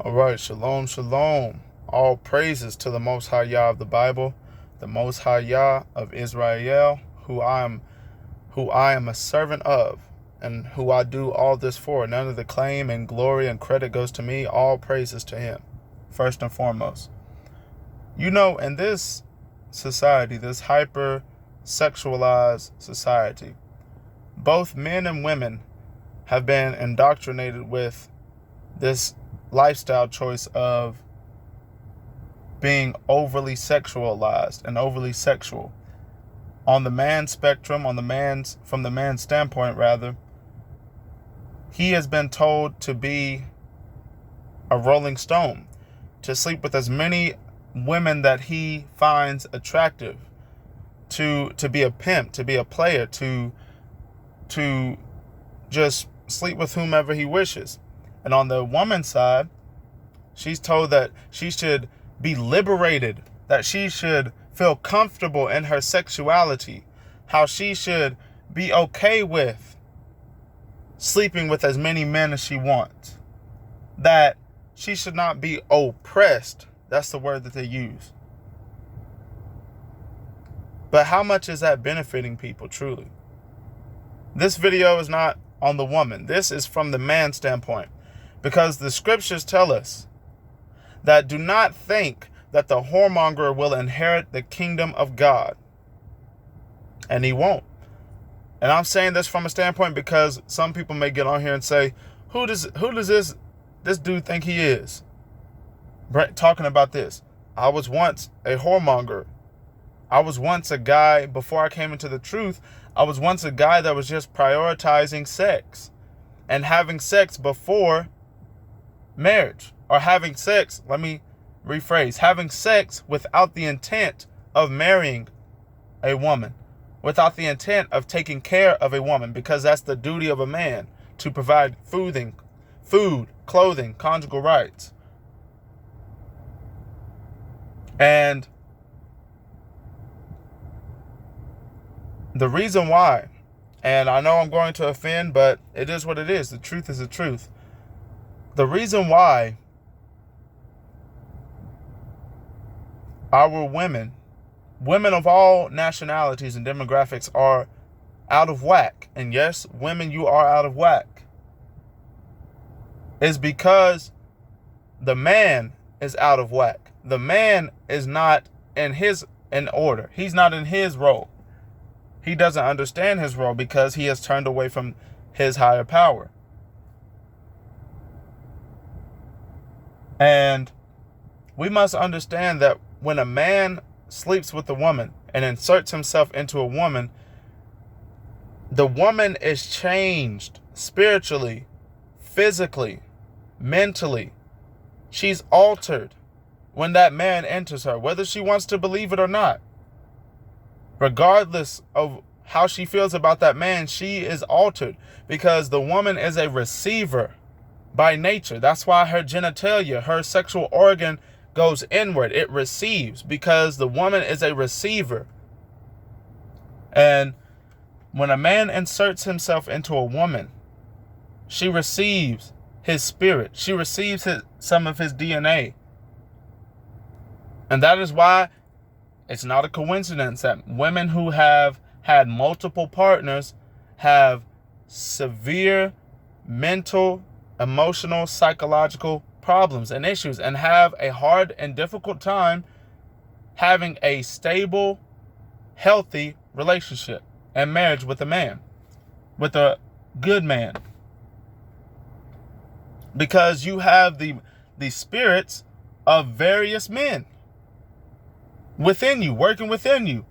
All right, shalom, shalom. All praises to the Most High Yah of the Bible, the Most High Yah of Israel, who I am a servant of, and who I do all this for. None of the claim and glory and credit goes to me. All praises to Him, first and foremost. You know, in this society, this hyper-sexualized society, both men and women have been indoctrinated with this lifestyle choice of being overly sexualized and overly sexual. On the man spectrum, from the man's standpoint rather, he has been told to be a rolling stone, to sleep with as many women that he finds attractive, to be a pimp, to be a player, to just sleep with whomever he wishes. And on the woman's side, she's told that she should be liberated, that she should feel comfortable in her sexuality, how she should be okay with sleeping with as many men as she wants, that she should not be oppressed. That's the word that they use. But how much is that benefiting people truly? This video is not on the woman. This is from the man's standpoint. Because the scriptures tell us that do not think that the whoremonger will inherit the kingdom of God. And he won't. And I'm saying this from a standpoint because some people may get on here and say, who does this dude think he is? Talking about this. I was once a whoremonger. I was once a guy, before I came into the truth, I was once a guy that was just prioritizing sex and having sex before marriage, or having sex, let me rephrase, having sex without the intent of marrying a woman, without the intent of taking care of a woman, because that's the duty of a man, to provide food, clothing, conjugal rights. And the reason why, and I know I'm going to offend, but it is what it is. The truth is the truth. The reason why our women of all nationalities and demographics are out of whack, and yes, women, you are out of whack, is because the man is out of whack. The man is not in order. He's not in his role. He doesn't understand his role because he has turned away from his higher power. And we must understand that when a man sleeps with a woman and inserts himself into a woman, the woman is changed spiritually, physically, mentally. She's altered when that man enters her, whether she wants to believe it or not. Regardless of how she feels about that man, she is altered because the woman is a receiver by nature. That's why her genitalia, her sexual organ, goes inward. It receives because the woman is a receiver. And when a man inserts himself into a woman, she receives his spirit. She receives some of his DNA. And that is why it's not a coincidence that women who have had multiple partners have severe mental, emotional, psychological problems and issues, and have a hard and difficult time having a stable, healthy relationship and marriage with a man, with a good man. Because you have the spirits of various men within you, working within you.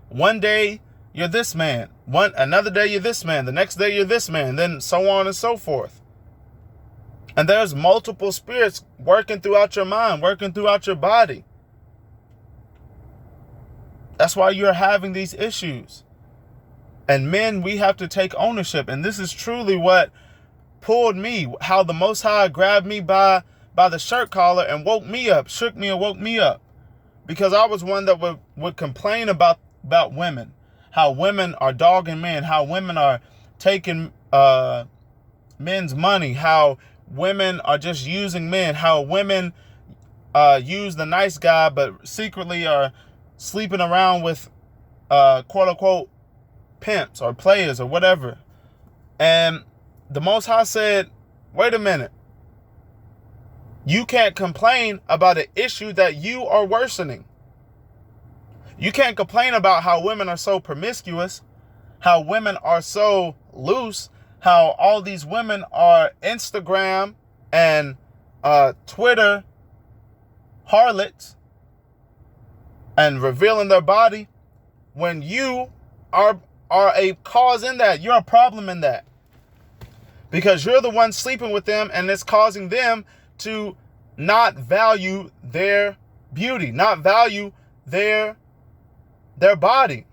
One day you're this man, another day you're this man, the next day you're this man, then so on and so forth. And there's multiple spirits working throughout your mind, working throughout your body. That's why you're having these issues. And men, we have to take ownership. And this is truly what pulled me, how the Most High grabbed me by the shirt collar and woke me up, shook me and woke me up. Because I was one that would complain about women, how women are dogging men, how women are taking men's money, how women are just using men, how women use the nice guy, but secretly are sleeping around with quote unquote pimps or players or whatever. And the Most High said, wait a minute. You can't complain about an issue that you are worsening. You can't complain about how women are so promiscuous, how women are so loose, how all these women are Instagram and Twitter harlots and revealing their body, when you are a cause in that. You're a problem in that. Because you're the one sleeping with them, and it's causing them to not value their beauty, not value their body.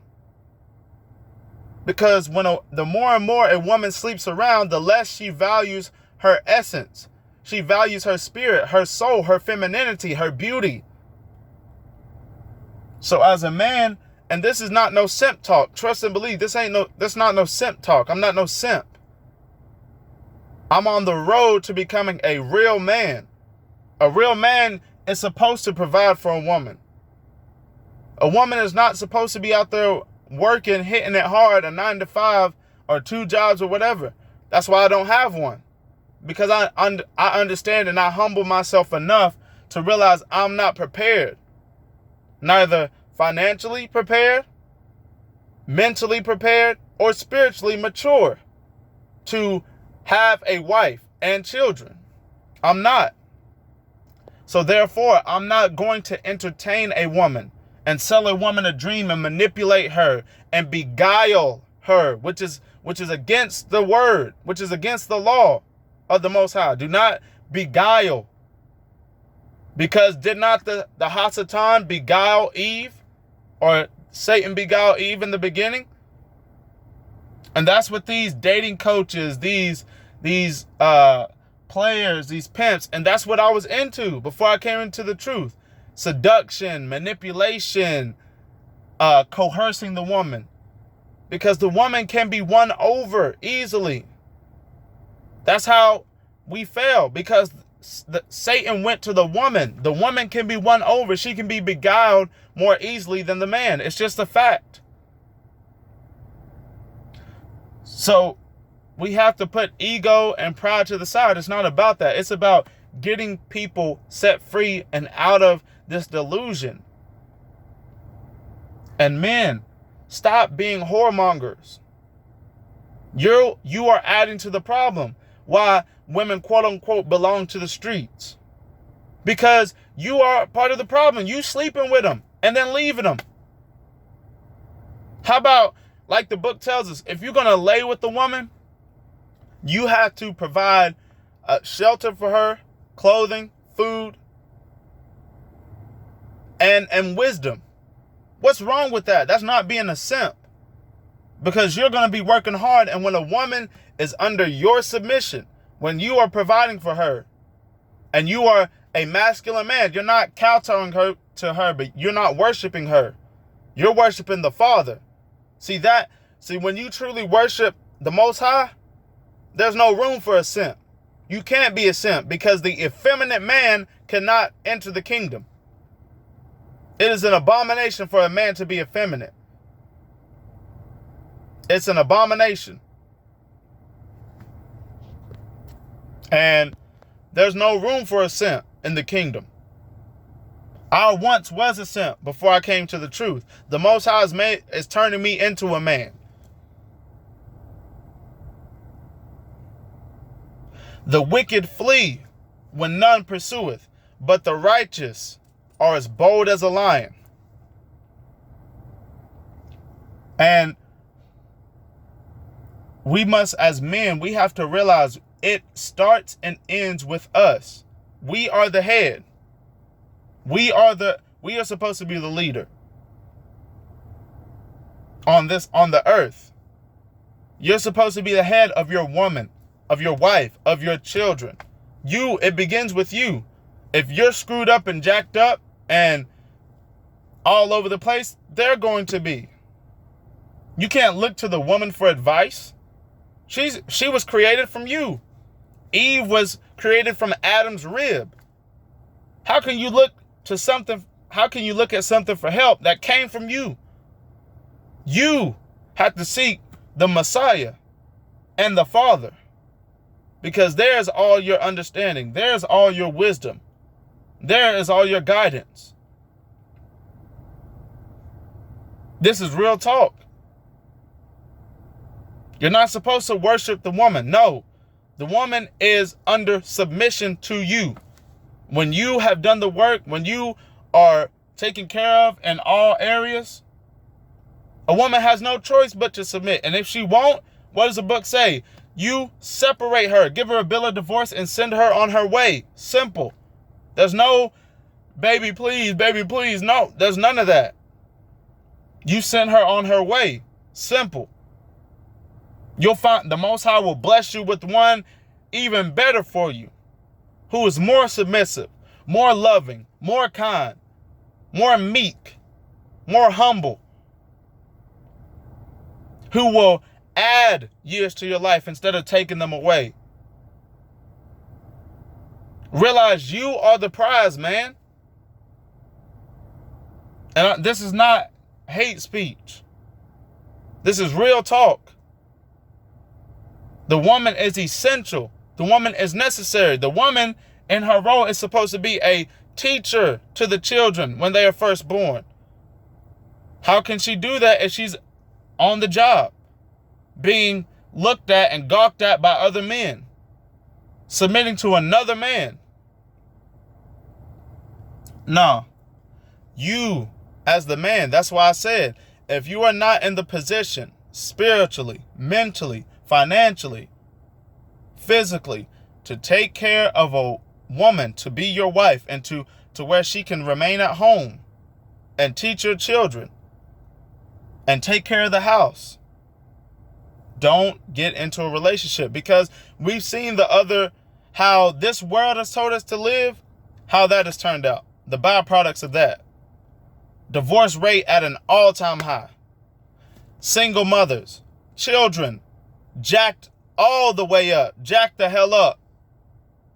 Because when the more and more a woman sleeps around, the less she values her essence. She values her spirit, her soul, her femininity, her beauty. So as a man, and this is not no simp talk, trust and believe, this not no simp talk. I'm not no simp. I'm on the road to becoming a real man. A real man is supposed to provide for a woman. A woman is not supposed to be out there working, hitting it hard, a 9-to-5 or 2 jobs or whatever. That's why I don't have one. Because I understand and I humble myself enough to realize I'm not prepared. Neither financially prepared, mentally prepared, or spiritually mature to have a wife and children. I'm not. So therefore, I'm not going to entertain a woman and sell a woman a dream and manipulate her and beguile her, which is against the word, which is against the law of the Most High. Do not beguile. Because did not the Hasatan beguile Eve, or Satan beguile Eve in the beginning? And that's what these dating coaches, these players, these pimps, and that's what I was into before I came into the truth. Seduction, manipulation, coercing the woman. Because the woman can be won over easily. That's how we fail, because Satan went to the woman. The woman can be won over. She can be beguiled more easily than the man. It's just a fact. So we have to put ego and pride to the side. It's not about that. It's about getting people set free and out of this delusion. And men, stop being whoremongers. You are adding to the problem. Why women quote unquote belong to the streets? Because you are part of the problem. You sleeping with them and then leaving them. How about, like the book tells us, if you're going to lay with the woman, you have to provide shelter for her, clothing, food, and wisdom. What's wrong with that? That's not being a simp. Because you're going to be working hard, and when a woman is under your submission, when you are providing for her, and you are a masculine man, you're not kowtowing to her, but you're not worshiping her. You're worshiping the Father. See, when you truly worship the Most High, there's no room for a simp. You can't be a simp, because the effeminate man cannot enter the kingdom. It is an abomination for a man to be effeminate. It's an abomination. And there's no room for a simp in the kingdom. I once was a simp before I came to the truth. The Most High is turning me into a man. The wicked flee when none pursueth, but the righteous are as bold as a lion. And we must, as men, we have to realize it starts and ends with us. We are the head. We are supposed to be the leader on the earth. You're supposed to be the head of your woman, of your wife, of your children. It begins with you. If you're screwed up and jacked up and all over the place, they're going to be. You can't look to the woman for advice. She was created from you. Eve was created from Adam's rib. How can you look to something? How can you look at something for help that came from you? You had to seek the Messiah and the Father, because there's all your understanding. There's all your wisdom. There is all your guidance. This is real talk. You're not supposed to worship the woman. No, the woman is under submission to you. When you have done the work, when you are taken care of in all areas, a woman has no choice but to submit. And if she won't, what does the book say? You separate her, give her a bill of divorce, and send her on her way. Simple. There's no baby, please, baby, please. No, there's none of that. You send her on her way. Simple. You'll find the Most High will bless you with one even better for you, who is more submissive, more loving, more kind, more meek, more humble, who will add years to your life instead of taking them away. Realize you are the prize, man. And this is not hate speech. This is real talk. The woman is essential. The woman is necessary. The woman in her role is supposed to be a teacher to the children when they are first born. How can she do that if she's on the job, being looked at and gawked at by other men, submitting to another man? No, you as the man, that's why I said, if you are not in the position spiritually, mentally, financially, physically, to take care of a woman, to be your wife, and to where she can remain at home and teach your children and take care of the house, don't get into a relationship, because we've seen how this world has told us to live, how that has turned out. The byproducts of that. Divorce rate at an all-time high. Single mothers, children, jacked all the way up, jacked the hell up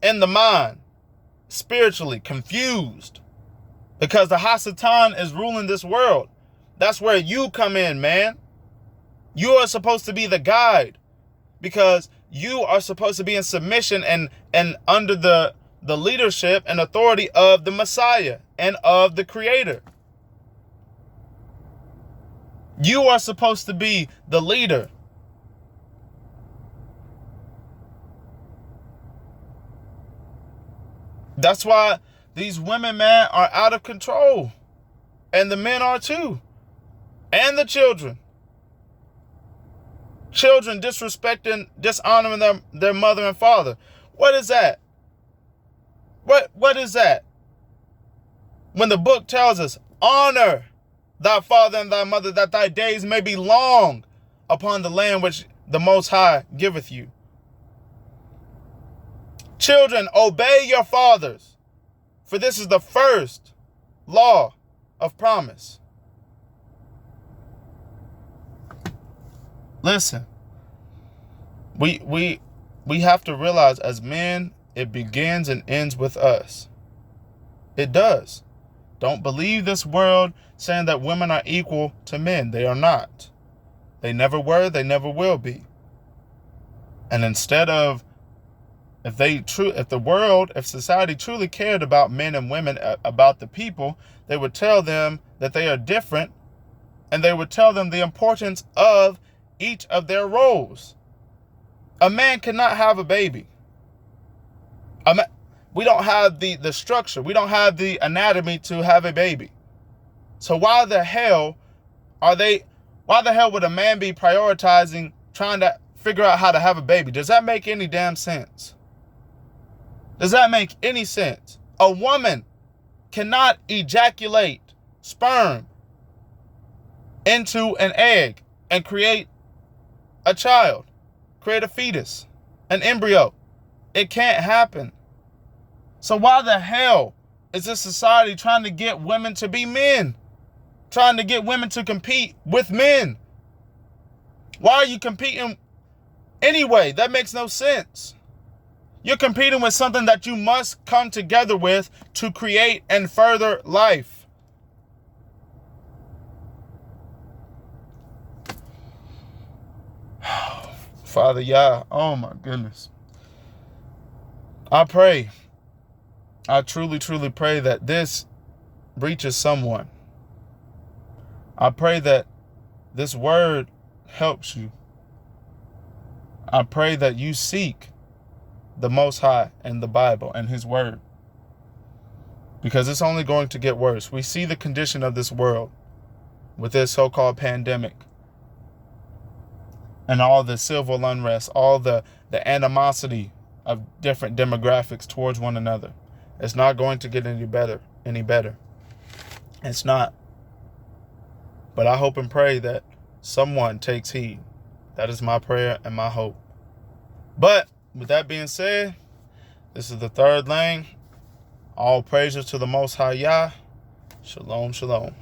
in the mind, spiritually confused, because the Hasatan is ruling this world. That's where you come in, man. You are supposed to be the guide, because you are supposed to be in submission and under the leadership and authority of the Messiah and of the Creator. You are supposed to be the leader. That's why these women, man, are out of control. And the men are too. And the children. Children disrespecting, dishonoring their mother and father. What is that? What is that? When the book tells us, honor thy father and thy mother, that thy days may be long upon the land which the Most High giveth you. Children, obey your fathers, for this is the first law of promise. Listen, we have to realize as men, it begins and ends with us. It does. Don't believe this world saying that women are equal to men. They are not. They never were. They never will be. And instead of, if society truly cared about men and women, about the people, they would tell them that they are different, and they would tell them the importance of each of their roles. A man cannot have a baby. We don't have the structure. We don't have the anatomy to have a baby. So why the hell would a man be prioritizing trying to figure out how to have a baby? Does that make any damn sense? Does that make any sense? A woman cannot ejaculate sperm into an egg and create a child, create a fetus, an embryo. It can't happen. So why the hell is this society trying to get women to be men? Trying to get women to compete with men? Why are you competing anyway? That makes no sense. You're competing with something that you must come together with to create and further life. Father Yah, oh my goodness. I pray, I truly, truly pray that this reaches someone. I pray that this word helps you. I pray that you seek the Most High and the Bible and His word, because it's only going to get worse. We see the condition of this world with this so-called pandemic and all the civil unrest, all the animosity of different demographics towards one another. It's not going to get any better. It's not. But I hope and pray that someone takes heed. That is my prayer and my hope. But with that being said, this is the third lane. All praises to the Most High Yah. Shalom, shalom.